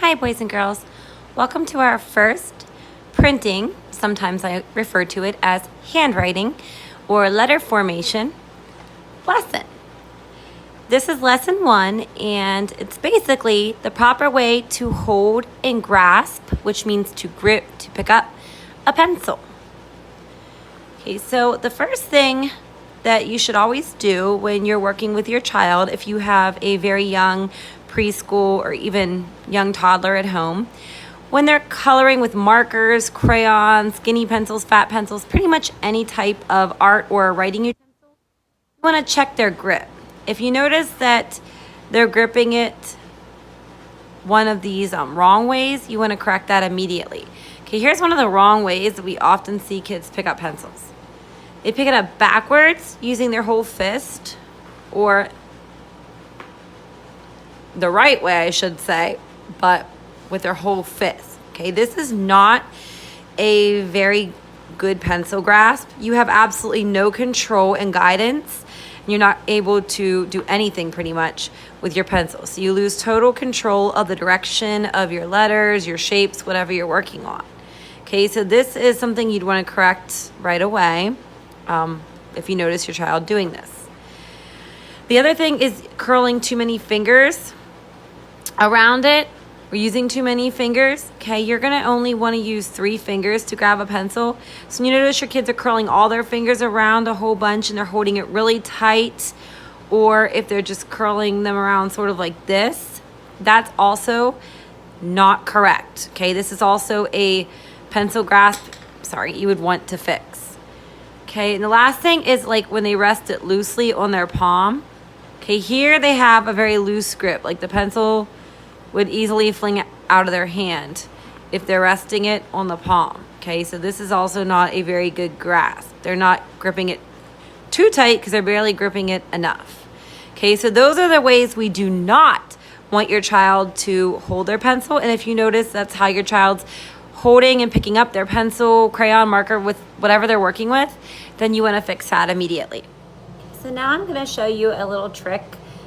Hi, boys and girls. Welcome to our first printing, sometimes I refer to it as handwriting or letter formation lesson. This is lesson 1, and it's basically the proper way to hold and grasp, which means to grip, to pick up a pencil. Okay, so the first thing that you should always do when you're working with your child, if you have a very young preschool or even young toddler at home, when they're coloring with markers, crayons, skinny pencils, fat pencils, pretty much any type of art or writing utensil, you want to check their grip. If you notice that they're gripping it one of these wrong ways, you want to correct that immediately. Okay, here's one of the wrong ways that we often see kids pick up pencils. They pick it up backwards using their whole fist, or the right way, I should say, but with their whole fist. Okay, this is not a very good pencil grasp. You have absolutely no control and guidance. You're not able to do anything pretty much with your pencil. So you lose total control of the direction of your letters, your shapes, whatever you're working on. Okay, so this is something you'd want to correct right away if you notice your child doing this. The other thing is curling too many fingers around it. We're using too many fingers. Okay, you're going to only want to use 3 fingers to grab a pencil. So when you notice your kids are curling all their fingers around a whole bunch and they're holding it really tight, or if they're just curling them around sort of like this, that's also not correct. Okay, this is also a pencil grasp, you would want to fix. Okay, and the last thing is like when they rest it loosely on their palm. Okay, here they have a very loose grip, like the pencil would easily fling out of their hand if they're resting it on the palm. Okay, so this is also not a very good grasp. They're not gripping it too tight because they're barely gripping it enough. Okay, so those are the ways we do not want your child to hold their pencil. And if you notice that's how your child's holding and picking up their pencil, crayon, marker, with whatever they're working with, then you want to fix that immediately. So now I'm going to show you a little trick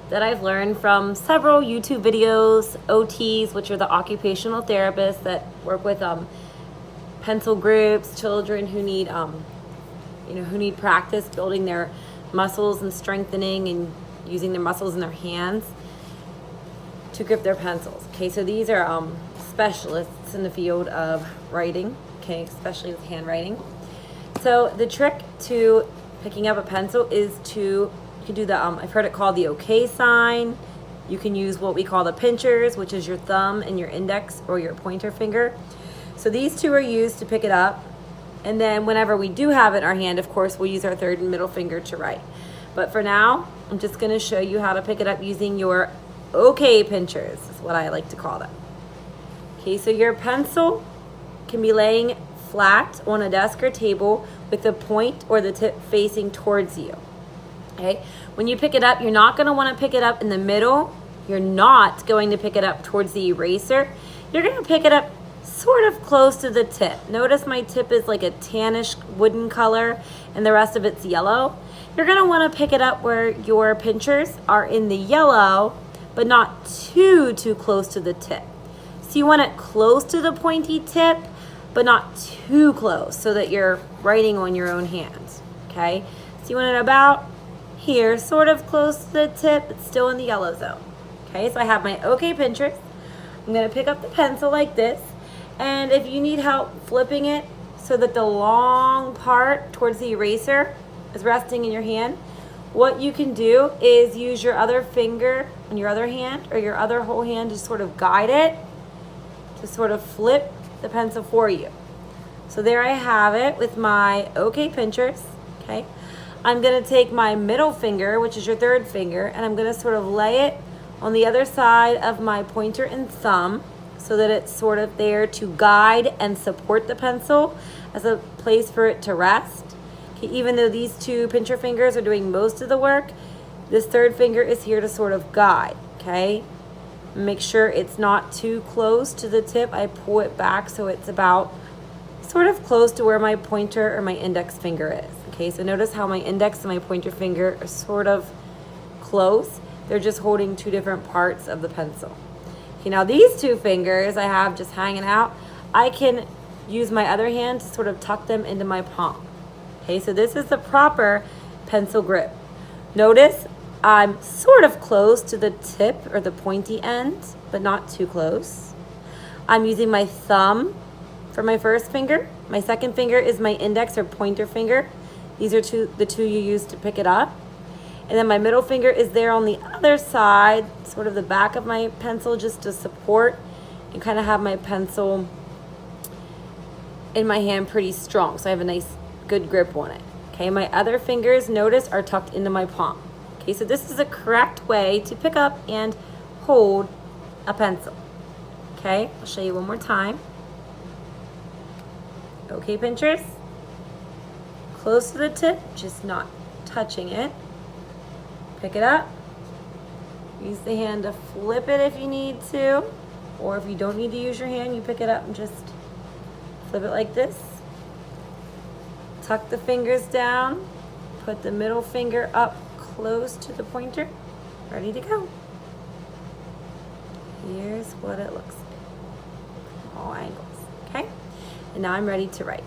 that I've learned from several YouTube videos, OTs, which are the occupational therapists that work with pencil groups, children who need who need practice building their muscles and strengthening and using their muscles in their hands to grip their pencils. Okay, so these are specialists in the field of writing, okay, especially with handwriting. So the trick to picking up a pencil is to, you can do the, I've heard it called the OK sign. You can use what we call the pinchers, which is your thumb and your index or your pointer finger. So these two are used to pick it up. And then whenever we do have it in our hand, of course, we'll use our third and middle finger to write. But for now, I'm just going to show you how to pick it up using your OK pinchers, is what I like to call them. Okay, so your pencil can be laying flat on a desk or table with the point or the tip facing towards you. Okay, when you pick it up, you're not going to want to pick it up in the middle. You're not going to pick it up towards the eraser. You're going to pick it up sort of close to the tip. Notice my tip is like a tannish wooden color and the rest of it's yellow. You're going to want to pick it up where your pinchers are in the yellow, but not too close to the tip. So you want it close to the pointy tip, but not too close so that you're writing on your own hands, okay? So you want it about here, sort of close to the tip, but still in the yellow zone. Okay, so I have my OK pinchers. I'm gonna pick up the pencil like this, and if you need help flipping it so that the long part towards the eraser is resting in your hand, what you can do is use your other finger on your other hand or your other whole hand to sort of guide it, to sort of flip the pencil for you. So there I have it with my OK pinchers, okay? I'm gonna take my middle finger, which is your third finger, and I'm gonna sort of lay it on the other side of my pointer and thumb so that it's sort of there to guide and support the pencil as a place for it to rest. Okay, even though these 2 pincher fingers are doing most of the work, this third finger is here to sort of guide, okay? Make sure it's not too close to the tip. I pull it back so it's about sort of close to where my pointer or my index finger is. Okay, so notice how my index and my pointer finger are sort of close. They're just holding 2 different parts of the pencil. Okay, Okay, now these two fingers I have just hanging out, I can use my other hand to sort of tuck them into my palm. Okay, so this is the proper pencil grip. Notice I'm sort of close to the tip or the pointy end, but not too close. I'm using my thumb for my first finger. My second finger is my index or pointer finger. These are the two you use to pick it up. And then my middle finger is there on the other side, sort of the back of my pencil, just to support and kind of have my pencil in my hand pretty strong. So I have a nice, good grip on it. Okay, my other fingers, notice, are tucked into my palm. Okay, so this is the correct way to pick up and hold a pencil. Okay, I'll show you one more time. Okay, pinchers, close to the tip, just not touching it. Pick it up. Use the hand to flip it if you need to, or if you don't need to use your hand, you pick it up and just flip it like this. Tuck the fingers down, put the middle finger up close to the pointer, ready to go. Here's what it looks like. All angles, okay? And now I'm ready to write.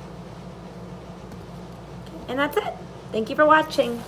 Okay, and that's it. Thank you for watching.